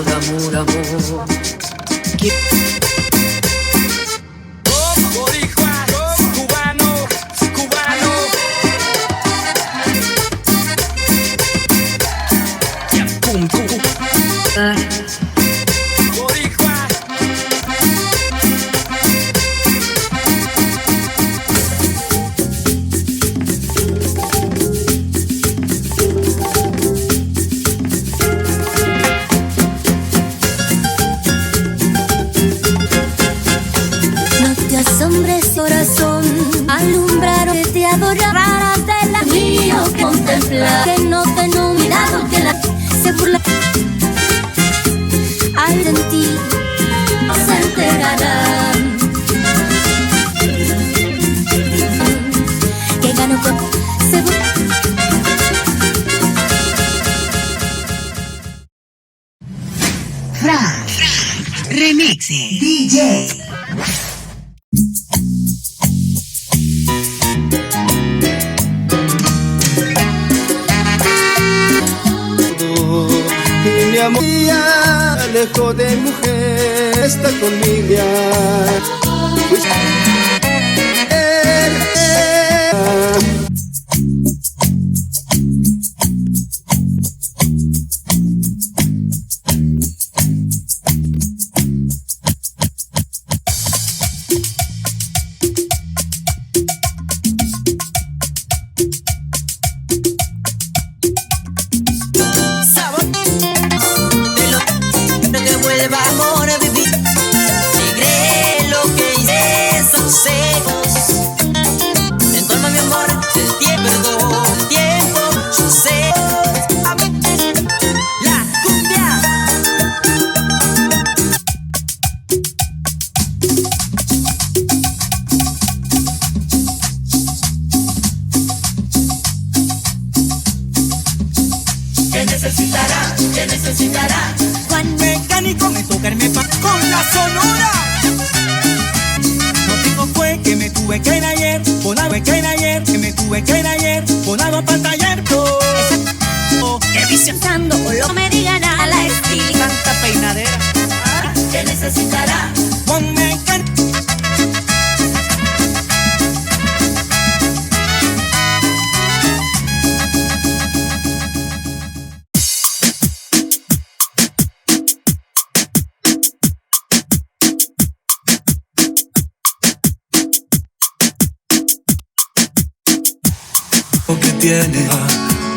amor, amor. Boricua, cubano, cubano. Pum, pum, pum. Boricua. Asombres corazón, alumbraron que te adorara de la mío contemplar, que no te he nominado, que la se burla al sentir se enterarán que ganó con se burla. Remix DJ. Y mi amor lejos de mujer está conmigo. Pues, ¿Qué necesitará? Juan Mecánico me tocarme con la sonora. No tengo fue que me tuve que ir ayer, volado que ir ayer, que me tuve que ir ayer, volado para el taller. Que visionando o lo me digan a la estilo. Tanta peinadera. ¿Qué necesitará? Juan Mecánico. Que tiene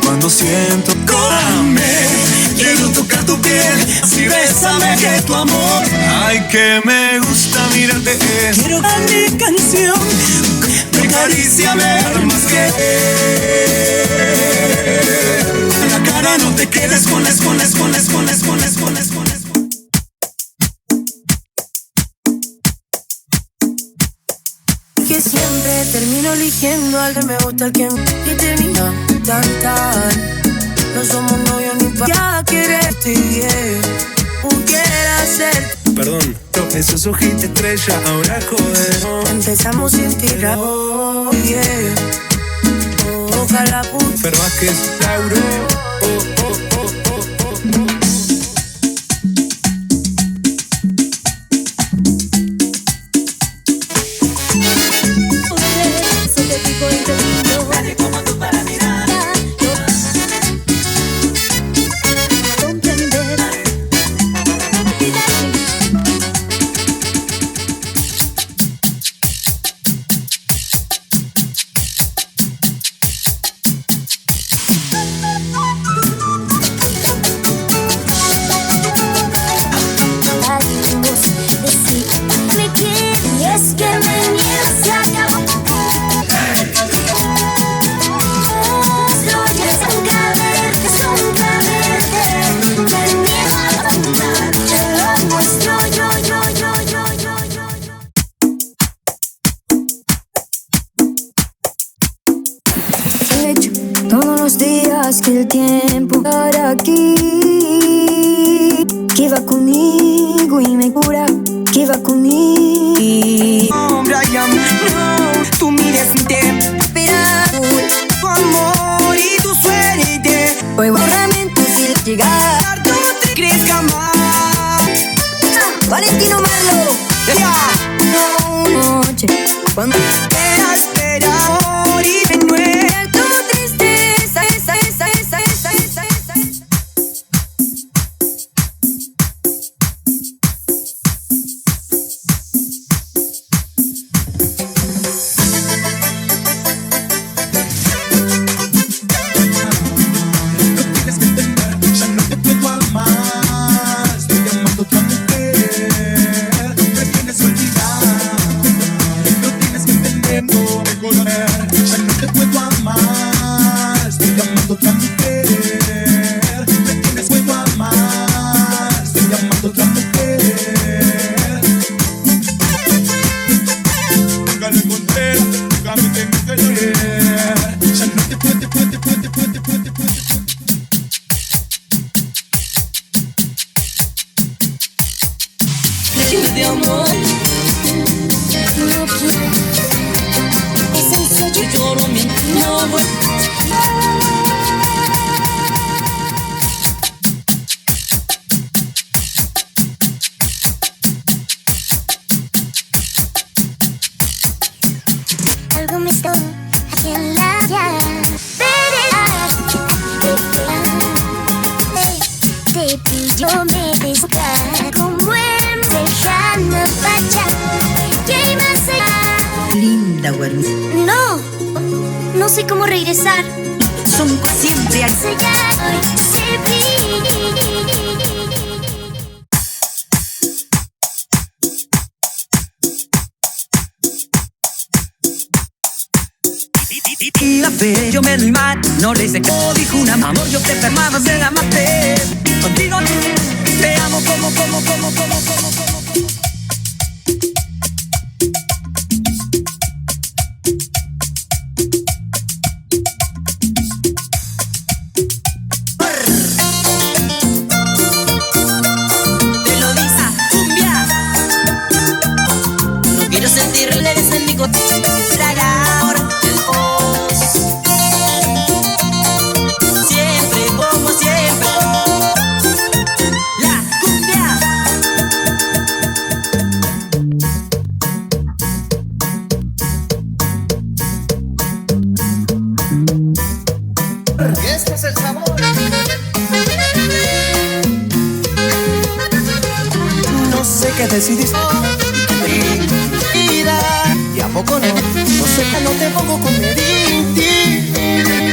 cuando siento córame, quiero tocar tu piel, así bésame que tu amor, ay que me gusta mirarte, quiero dar mi canción, acaríciame más que en la cara no te quedes con las que siempre termino eligiendo al que me gusta, el que y termina tan. No somos novios ni para quererte, yeah. Quiero ser. Perdón, esos ojitos estrella, ahora joder. Empezamos sin tirar, oh, yeah. Ojalá puta. Pero Vázquez, Lauro, Nadie como tú para mirar. Me quieres que me niegas se acabó. Todos los días que el tiempo para aquí, que va conmigo y me cura, que va conmigo. No, Brian, no, tú mires sin esperar tu amor y tu suerte. Hoy realmente si llegar, tú te crees jamás. Cuando esperas ver amor y de nuevo tu tristeza, esa. De amor, No quiero. Es en serio. yo lloro mientras no voy. Algo me está aquí en la te pillo me descarga como en lejana facha. ¿Qué hay más allá? Linda, guarniz. No sé cómo regresar. Son siempre hay. Hoy se brilla. Y la fe, yo me doy mal, no le hice como dijo una mamá. Amor, yo te fermaba, se la maté. Contigo te amo como. Te lo dice cumbia. No quiero sentir reles en mi corazón. Siempre como siempre. La cumbia. Este es el sabor. No sé qué decidiste. Y a poco no sé que no te pongo con medida.